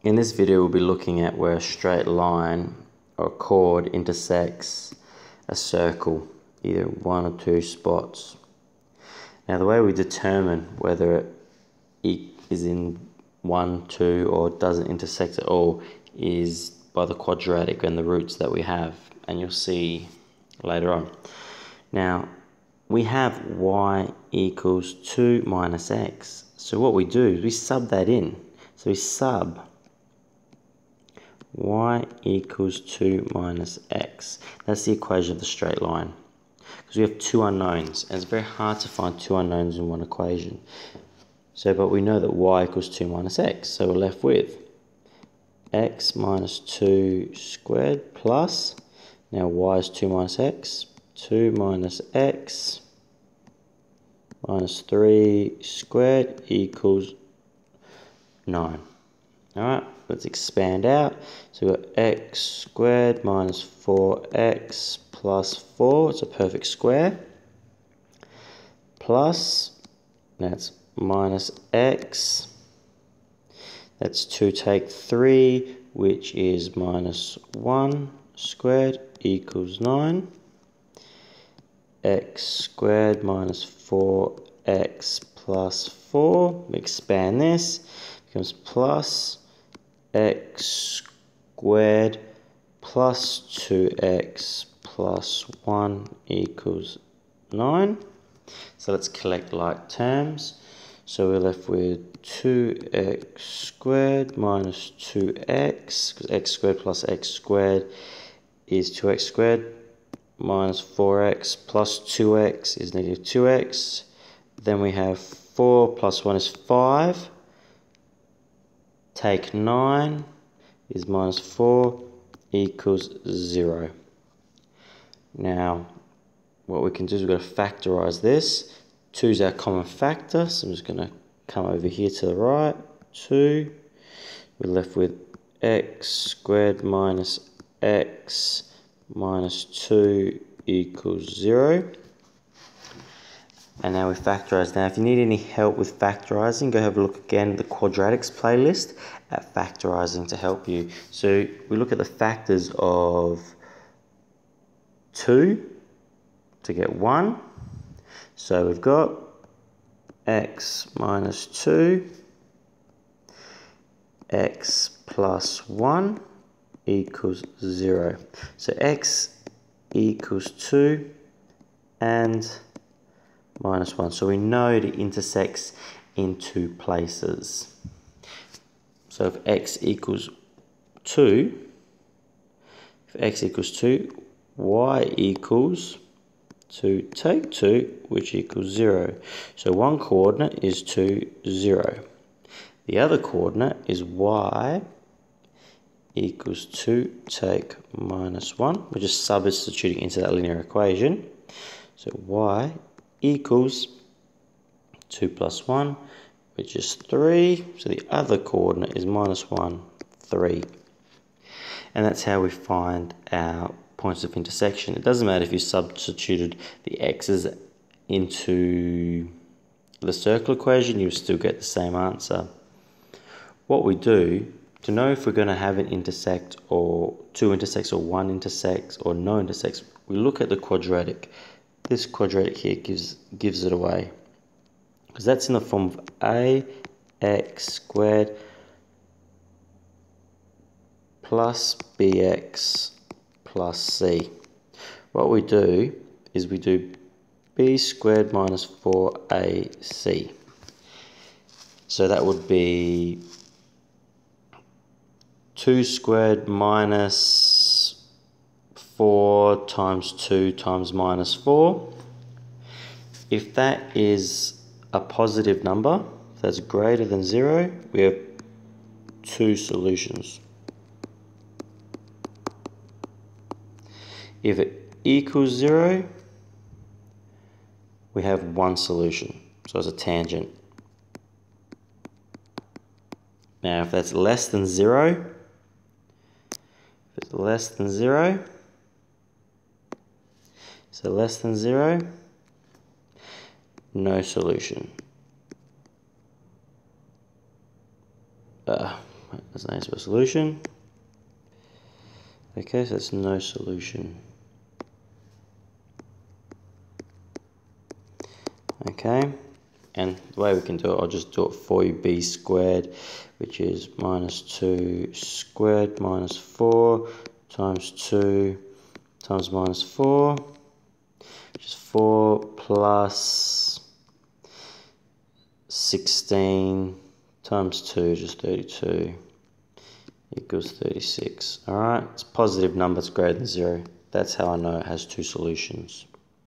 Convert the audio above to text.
In this video, we'll be looking at where a straight line or a chord intersects a circle, either one or two spots. Now, the way we determine whether it is in 1, 2, or doesn't intersect at all is by the quadratic and the roots that we have, and you'll see later on. Now, we have y equals 2 minus x. So what we do is we sub that in. So we sub y equals 2 minus x. That's the equation of the straight line. Because we have two unknowns, and it's very hard to find two unknowns in one equation. So, but we know that y equals 2 minus x. So we're left with x minus 2 squared plus, now y is 2 minus x, 2 minus x minus 3 squared equals 9. Alright, let's expand out. So we've got x squared minus 4x plus 4, it's a perfect square, plus, that's minus x, that's 2 take 3, which is minus 1 squared equals 9. X squared minus 4x plus 4, we expand this, becomes plus x squared plus 2x plus 1 equals 9. So let's collect like terms. So we're left with 2x squared minus 2x, because x squared plus x squared is 2x squared, minus 4x plus 2x is negative 2x. Then we have 4 plus 1 is 5. Take 9 is minus 4 equals 0. Now, what we can do is we've got to factorize this. 2 is our common factor, so I'm just going to come over here to the right. 2. We're left with x squared minus x minus 2 equals 0. And now we factorize. Now, if you need any help with factorizing, go have a look again at the quadratics playlist at factorizing to help you. So we look at the factors of 2 to get 1. So we've got x minus 2, x plus 1 equals 0. So x equals 2 and minus 1. So we know it intersects in two places. So if x equals 2, y equals 2 take 2, which equals 0. So one coordinate is 2, 0. The other coordinate is y equals 2 take minus 1. We're just substituting into that linear equation. So y equals 2 plus 1, which is 3. So the other coordinate is minus 1, 3. And that's how we find our points of intersection. It doesn't matter if you substituted the x's into the circle equation, you still get the same answer. What we do to know if we're going to have an intersect or two intersects or one intersects or no intersects, we look at the quadratic. This quadratic here gives it away, because that's in the form of ax squared plus bx plus c. What we do is we do b squared minus 4ac. So that would be 2 squared minus 4 times 2 times minus 4. If that is a positive number, if that's greater than 0, we have two solutions. If it equals 0, we have one solution, so it's a tangent. Now if that's less than 0, so less than 0, no solution. That's the answer for solution. Okay, so that's no solution. Okay, and the way we can do it, I'll just do it for you. B squared, which is minus 2 squared minus 4 times 2 times minus 4, which is 4 plus 16 times 2, which is 32, equals 36. Alright, it's a positive number, it's greater than 0. That's how I know it has two solutions.